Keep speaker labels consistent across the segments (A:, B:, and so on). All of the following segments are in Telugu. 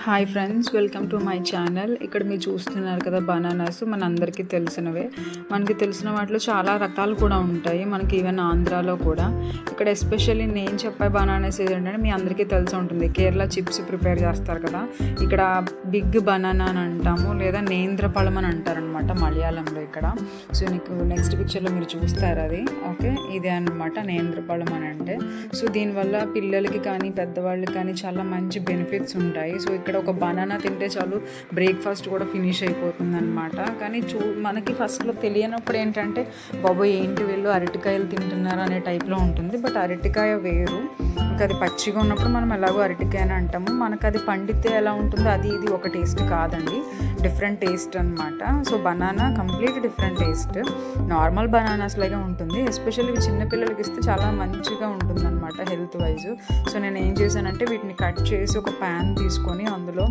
A: Hi friends, welcome to my channel. ఇక్కడ మీరు చూస్తున్నారు కదా బనానాస్, మనందరికీ తెలిసినవే. మనకి తెలిసిన వాటిలో చాలా రకాలు కూడా ఉంటాయి, మనకి ఈవెన్ ఆంధ్రాలో కూడా. ఇక్కడ ఎస్పెషల్లీ నేను చెప్పే బనానాస్ ఏంటంటే మీ అందరికీ తెలిసి ఉంటుంది, కేరళ చిప్స్ ప్రిపేర్ చేస్తారు కదా, ఇక్కడ బిగ్ బనానా అని అంటాము, లేదా నేంద్రపళం అని అంటారనమాట మలయాళంలో ఇక్కడ. సో నీకు నెక్స్ట్ పిక్చర్లో మీరు చూస్తారు అది. ఓకే, ఇదే అనమాట నేంద్రపళం అని అంటే. సో దీనివల్ల పిల్లలకి కానీ పెద్దవాళ్ళకి కానీ చాలా మంచి బెనిఫిట్స్ ఉంటాయి. సో ఇక్కడ ఒక బనానా తింటే చాలు బ్రేక్ఫాస్ట్ కూడా ఫినిష్ అయిపోతుంది అనమాట. కానీ మనకి ఫస్ట్లో తెలియనప్పుడు ఏంటంటే బాబోయ్ ఏంటి వీళ్ళు అరటికాయలు తింటున్నారు అనే టైప్లో ఉంటుంది. బట్ అరటికాయ వేరు, ఇంకా అది పచ్చిగా ఉన్నప్పుడు మనం ఎలాగో అరటికాయ అని అంటాము, మనకు అది పండితే ఎలా ఉంటుందో అది ఇది ఒక టేస్ట్ కాదండి, డిఫరెంట్ టేస్ట్ అనమాట. So banana complete different taste, normal bananas లాగే ఉంటుంది. ఎస్పెషల్లీ ఇవి చిన్నపిల్లలకి ఇస్తే చాలా మంచిగా ఉంటుంది అనమాట హెల్త్ వైజ్. సో నేను ఏం చేశానంటే వీటిని కట్ చేసి ఒక ప్యాన్ తీసుకొని అందులో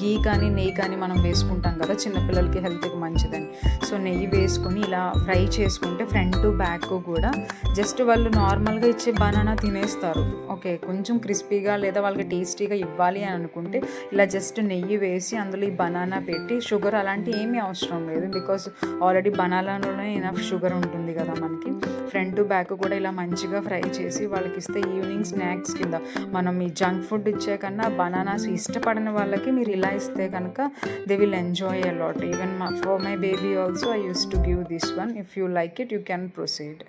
A: గీ కానీ నెయ్యి కానీ మనం వేసుకుంటాం కదా చిన్నపిల్లలకి హెల్త్కి మంచిదని. సో నెయ్యి వేసుకొని ఇలా ఫ్రై చేసుకుంటే ఫ్రంట్ టు బ్యాక్ కూడా జస్ట్ వాళ్ళు నార్మల్గా ఇచ్చే బనానా తినేస్తారు. ఓకే, కొంచెం క్రిస్పీగా లేదా వాళ్ళకి టేస్టీగా ఇవ్వాలి అని అనుకుంటే ఇలా జస్ట్ నెయ్యి వేసి అందులో ఈ బనానా పెట్టి, షుగర్ అలాంటి ఏమీ అవసరం లేదు, బికాస్ ఆల్రెడీ బనానాలోనే ఎనఫ్ షుగర్ ఉంటుంది కదా మనకి. ఫ్రంట్ టు బ్యాక్ కూడా ఇలా మంచిగా ఫ్రై చేసి వాళ్ళకి ఇస్తే ఈవినింగ్ స్నాక్స్ కింద, మనం ఈ జంక్ ఫుడ్ ఇచ్చే కన్నా బనానాస్ ఇష్టపడిన వాళ్ళకి మీరు ఇలా ఇస్తే కనుక they will enjoy a lot. Even for my baby also I used to give this one. If you like it, you can proceed.